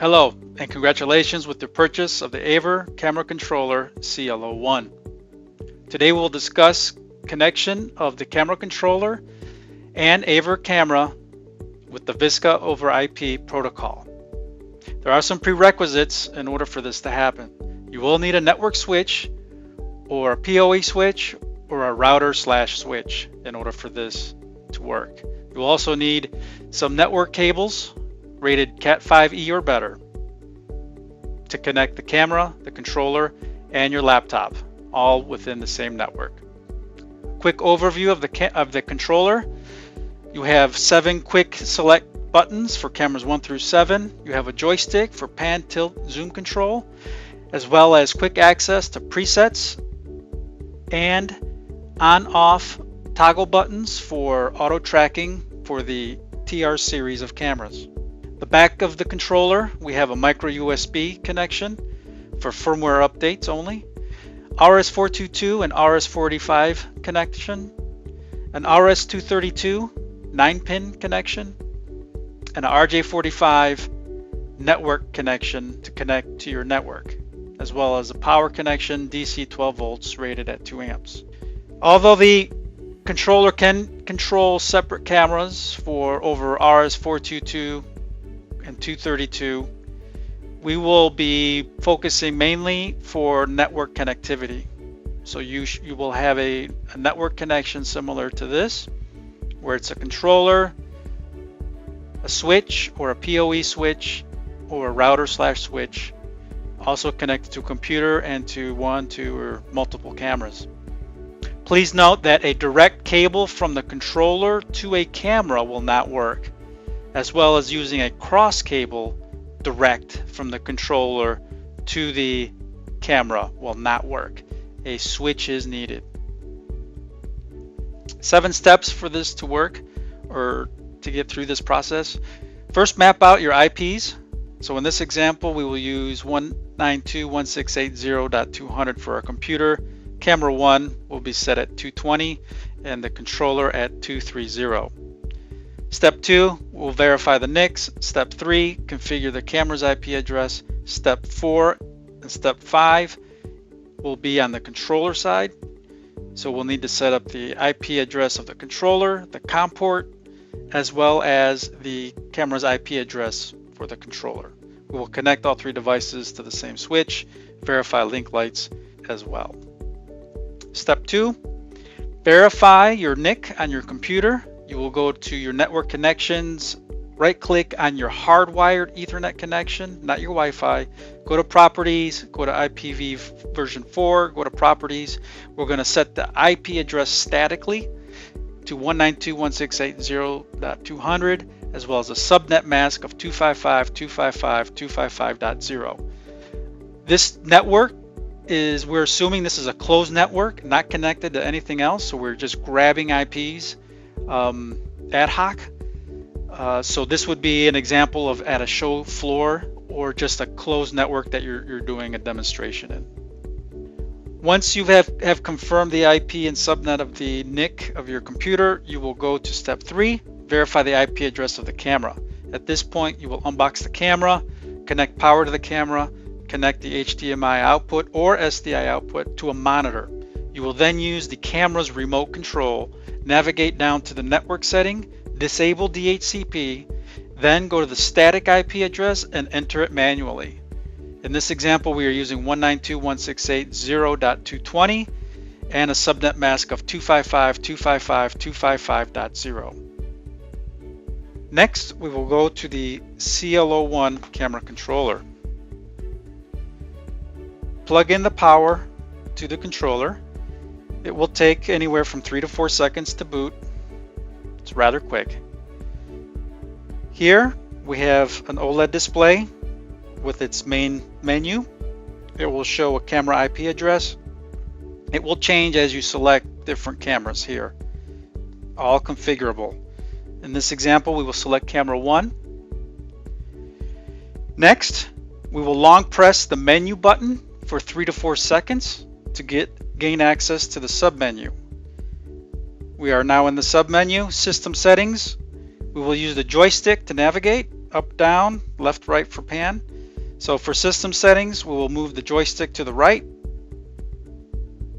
Hello, and congratulations with the purchase of the AVer Camera Controller CL01. Today we'll discuss connection of the camera controller and AVer camera with the VISCA over IP protocol. There are some prerequisites in order for this to happen. You will need a network switch or a PoE switch or a router/switch in order for this to work. You will also need some network cables rated Cat 5e or better to connect the camera, the controller, and your laptop, all within the same network. Quick overview of the controller. You have 7 quick select buttons for cameras 1 through 7. You have a joystick for pan, tilt, zoom control, as well as quick access to presets and on-off toggle buttons for auto tracking for the TR series of cameras. The back of the controller, we have a micro USB connection for firmware updates only, RS422 and RS485 connection, an RS232 9-pin connection, and an RJ45 network connection to connect to your network, as well as a power connection DC 12 volts rated at 2 amps. Although the controller can control separate cameras for over RS422 and 232, we will be focusing mainly for network connectivity. So you will have a network connection similar to this, where it's a controller, a switch or a PoE switch or a router/switch, also connected to a computer and to 1, 2, or multiple cameras. Please note that a direct cable from the controller to a camera will not work, as well as using a cross cable direct from the controller to the camera will not work. A switch is needed. 7 steps for this to work, or to get through this process. First, map out your IPs. So in this example, we will use 192.168.0.200 for our computer. Camera 1 will be set at 220 and the controller at 230. Step 2, we'll verify the NICs. Step 3, configure the camera's IP address. Step 4 and Step 5 will be on the controller side. So we'll need to set up the IP address of the controller, the COM port, as well as the camera's IP address for the controller. We will connect all 3 devices to the same switch, verify link lights as well. Step 2, verify your NIC on your computer. You will go to your network connections, right-click on your hardwired Ethernet connection, not your Wi-Fi. Go to Properties, go to IPv version 4, go to Properties. We're going to set the IP address statically to 192.168.0.200, as well as a subnet mask of 255.255.255.0. This network we're assuming this is a closed network, not connected to anything else, so we're just grabbing IPs ad hoc. So this would be an example of at a show floor or just a closed network that you're doing a demonstration in. Once you have confirmed the IP and subnet of the NIC of your computer, you will go to step 3, verify the IP address of the camera. At this point, you will unbox the camera, connect power to the camera, connect the HDMI output or SDI output to a monitor. You will then use the camera's remote control, navigate down to the network setting, disable DHCP, then go to the static IP address and enter it manually. In this example, we are using 192.168.0.220 and a subnet mask of 255.255.255.0. Next, we will go to the CL01 camera controller. Plug in the power to the controller. It will take anywhere from 3 to 4 seconds to boot. It's rather quick. Here we have an OLED display with its main menu. It will show a camera IP address. It will change as you select different cameras here, all configurable. In this example, we will select camera 1. Next, we will long press the menu button for 3 to 4 seconds to gain access to the submenu. We are now in the submenu, System Settings. We will use the joystick to navigate. up, down, left, right for pan. So for system settings, we will move the joystick to the right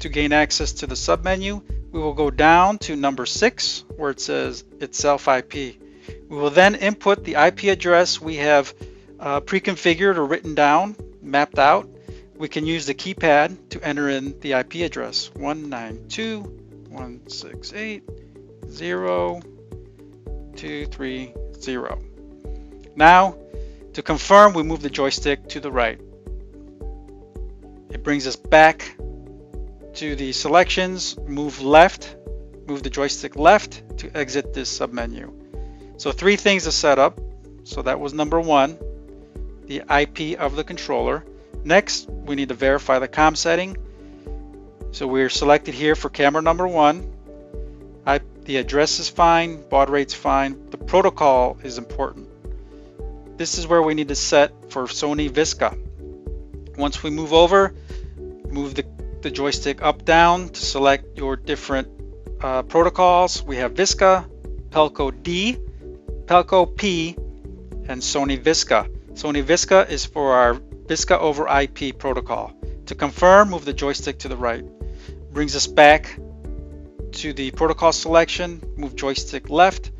to gain access to the submenu. We will go down to number 6 where it says itself IP. We will then input the IP address we have pre-configured or written down, mapped out. We can use the keypad to enter in the IP address 192.168.0.230. Now, to confirm, we move the joystick to the right. It brings us back to the selections, move left, move the joystick left to exit this submenu. So 3 things to set up. So that was number 1, the IP of the controller. Next, we need to verify the COM setting. So we're selected here for camera number 1. The address is fine, baud rate's fine. The protocol is important. This is where we need to set for Sony Visca. Once we move over, move the joystick up, down to select your different protocols. We have Visca, Pelco D, Pelco P, and Sony Visca. Sony Visca is for our Visca over IP protocol. To confirm, move the joystick to the right. Brings us back to the protocol selection, move joystick left.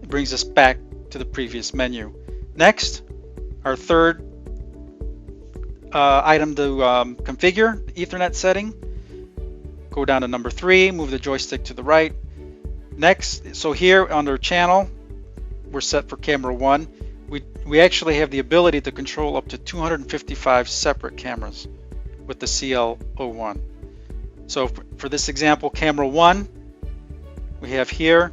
It brings us back to the previous menu. Next, our third item to configure, the Ethernet setting. Go down to number 3, move the joystick to the right. Next, so here under channel, we're set for camera 1. We actually have the ability to control up to 255 separate cameras with the CL01. So for this example, camera 1, we have here,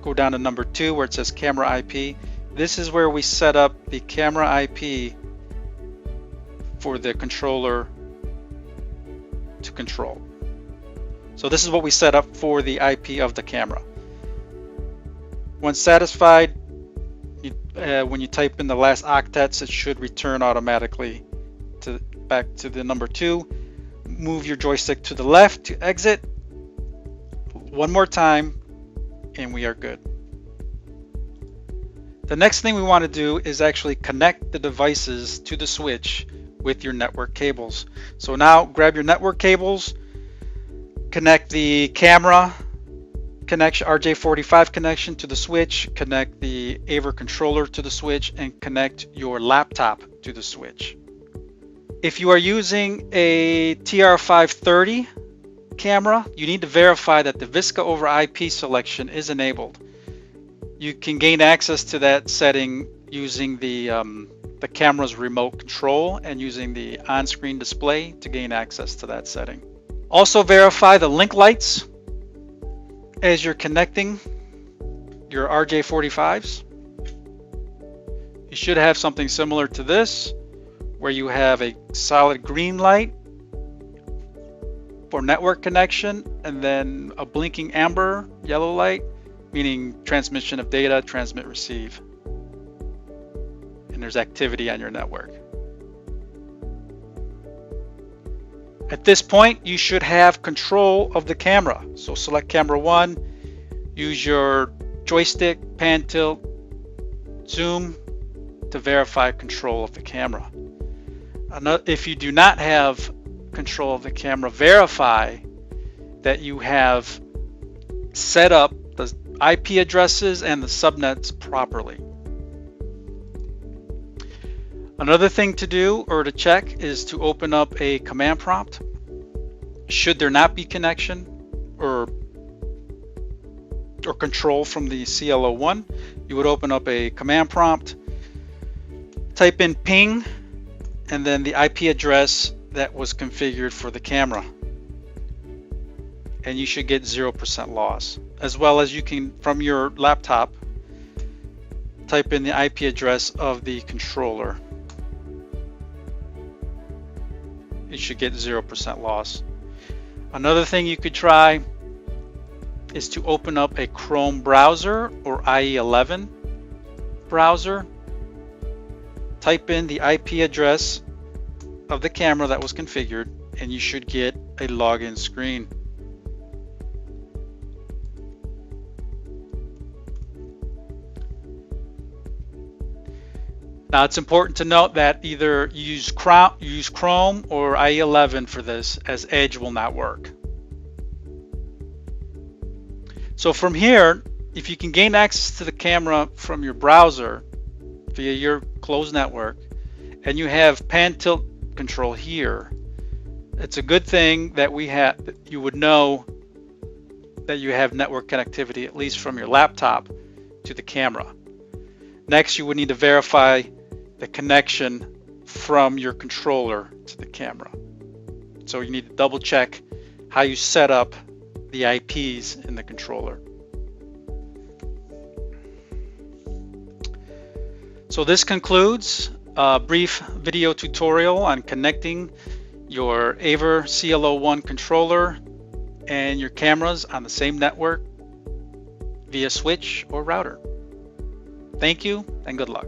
go down to number 2 where it says camera IP. This is where we set up the camera IP for the controller to control. So this is what we set up for the IP of the camera. Once satisfied, when you type in the last octets, it should return automatically back to the number 2. Move your joystick to the left to exit. One more time, and we are good. The next thing we want to do is actually connect the devices to the switch with your network cables. So now grab your network cables, connect the camera connection, RJ45 connection to the switch, connect the AVer controller to the switch, and connect your laptop to the switch. If you are using a TR530 camera, you need to verify that the Visca over IP selection is enabled. You can gain access to that setting using the camera's remote control and using the on-screen display to gain access to that setting. Also verify the link lights as you're connecting your RJ45s. You should have something similar to this, where you have a solid green light for network connection and then a blinking amber yellow light, meaning transmission of data, transmit, receive. And there's activity on your network. At this point, you should have control of the camera. So select camera 1, use your joystick, pan, tilt, zoom to verify control of the camera. If you do not have control of the camera, verify that you have set up the IP addresses and the subnets properly. Another thing to do or to check is to open up a command prompt. Should there not be connection or control from the CL01, you would open up a command prompt, type in ping, and then the IP address that was configured for the camera. And you should get 0% loss. As well as you can, from your laptop, type in the IP address of the controller. You should get 0% loss. Another thing you could try is to open up a Chrome browser or IE11 browser. Type in the IP address of the camera that was configured, and you should get a login screen. Now it's important to note that either you use Chrome or IE11 for this, as Edge will not work. So from here, if you can gain access to the camera from your browser via your closed network, and you have pan tilt control here, it's a good thing that you would know that you have network connectivity, at least from your laptop to the camera. Next, you would need to verify the connection from your controller to the camera. So you need to double check how you set up the IPs in the controller. So this concludes a brief video tutorial on connecting your AVer CL01 controller and your cameras on the same network via switch or router. Thank you and good luck.